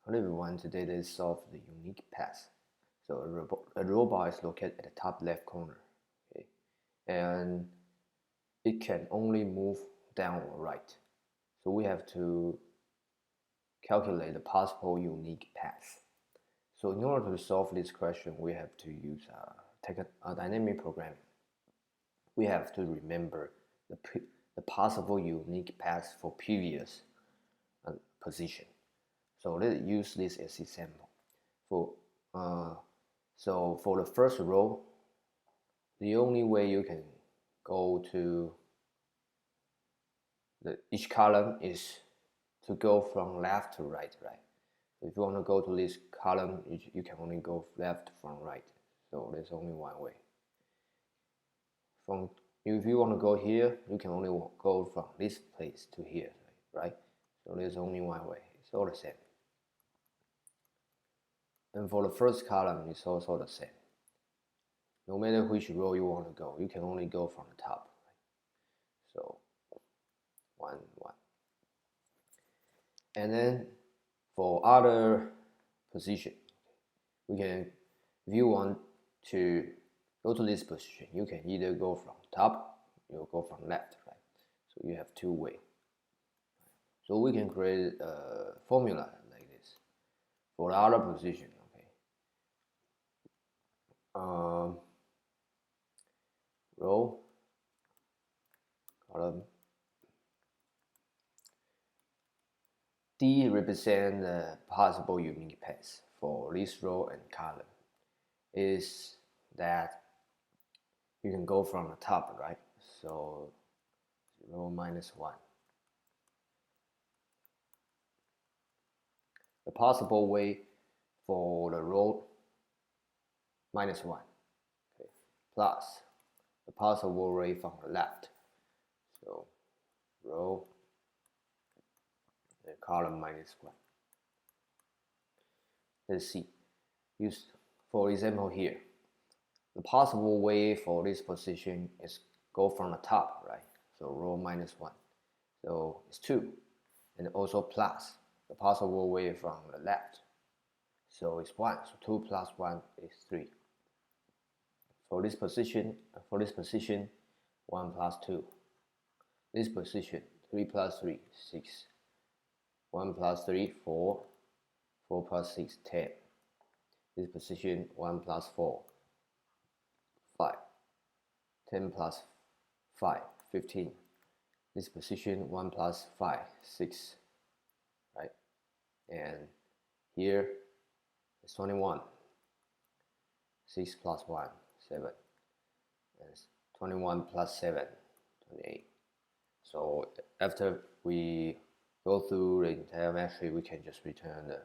Hello everyone, today let's solve the unique path. So a robot is located at the top left corner, okay? And it can only move down or right. So we have to calculate the possible unique paths. So in order to solve this question, we have to use dynamic programming. We have to remember the possible unique paths for previous position. So let's use this as example. So for the first row, the only way you can go to each column is to go from left to right, right? If you want to go to this column, you can only go left from right. So there's only one way. If you want to go here, you can only go from this place to here, right? So there's only one way. It's all the same. And for the first column, it's also the same. No matter which row you want to go, you can only go from the top. Right? So 1, 1. And then for other position, we can, if you want to go to this position, you can either go from top or go from left, right? So you have two ways. So we can create a formula like this for the other position. Okay. Row, column. D represents the possible unique path for this row and column. Is that you can go from the top, right? So 0 minus 1. The possible way for the row minus 1, okay, plus the possible way from the left. So row and column minus 1. Let's see. Use, for example, here. The possible way for this position is go from the top, right? So row minus 1. So it's 2. And also plus the possible way from the left. So it's 1. So 2 plus 1 is 3. For this position, 1 plus 2. This position, 3 plus 3, 6. 1 plus 3, 4. 4 plus 6, 10. This position, 1 plus 4, 5. 10 plus 5, 15. This position, 1 plus 5, 6. Right? And here it's 21. 6 plus 1, 7. And 21 plus 7, 28. So after we go through the entire matrix, we can just return the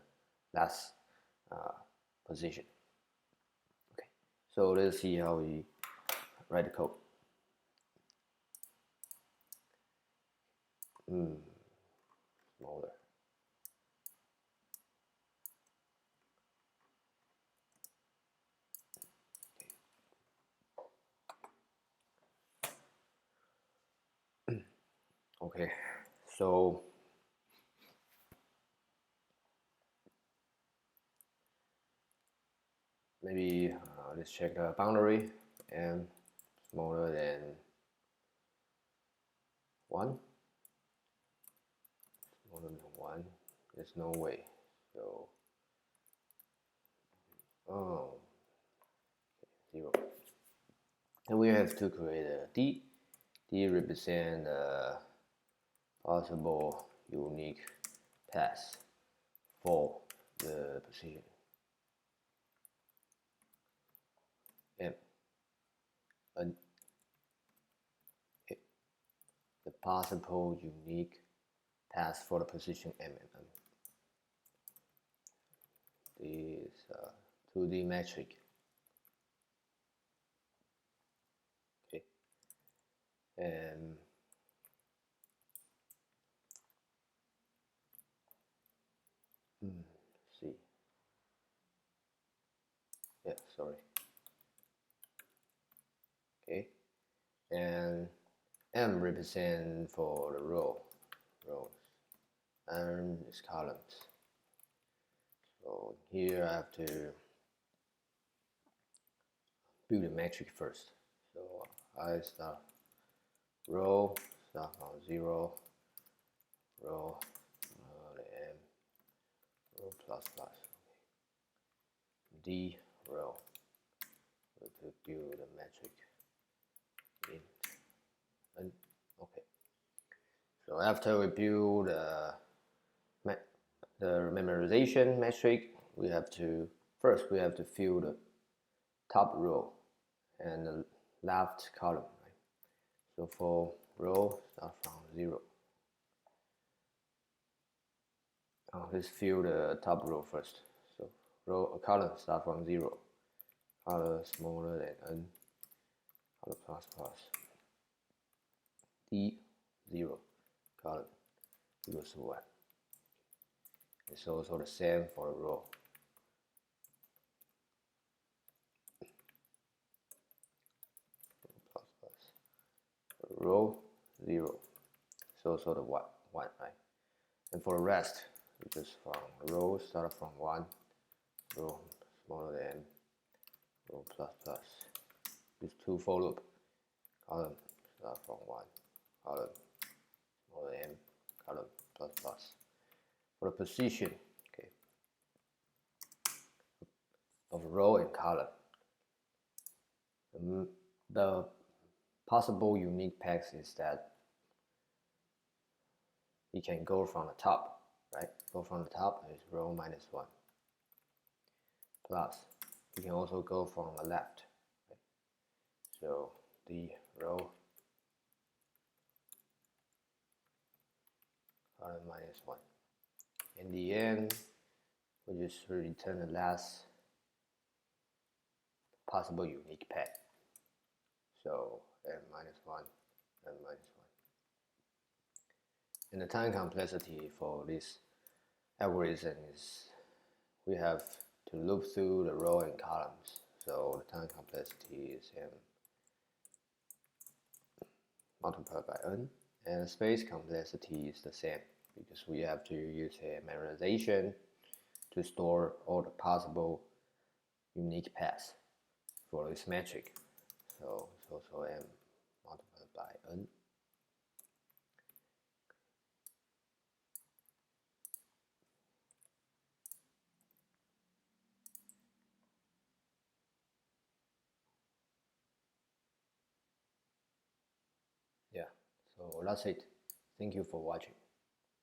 last position. Okay, so let's see how we write the code. Smaller. Okay, so maybe let's check the boundary and smaller than 1. Smaller than 1. There's no way. So oh, 0. And we have to create a D. D represents the possible unique path for the position. M. The possible unique path for the position M. This 2D metric. Okay. And see. Yeah, sorry. Okay. And M represent for the rows, and is columns. So here I have to build a metric first. So I start row, start from 0, row, m, row plus plus, d row, to build a metric int, and okay. So after we build the memorization metric, we have to fill the top row and the left column. Right? So for row, start from 0. Let's fill the top row first. So column start from 0. Color smaller than n. Color plus plus. D 0. Column equals to 1. It's also the same for the row. Plus plus. Row 0. It's also the 1, right? And for the rest, we just from row start from 1, row smaller than row plus plus. Use 2 for loop. Column start from 1, column smaller than column plus plus. For the position, okay, of row and column, the possible unique paths is that you can go from the top, right? Go from the top is row minus 1. Plus, you can also go from the left. Right? So the row column minus 1. In the end, we just return the last possible unique path. So n minus 1, n minus 1. And the time complexity for this algorithm is we have to loop through the row and columns. So the time complexity is m multiplied by n, and the space complexity is the same because we have to use a memorization to store all the possible unique paths for this metric. So it's also m multiplied by n. Yeah, so that's it. Thank you for watching.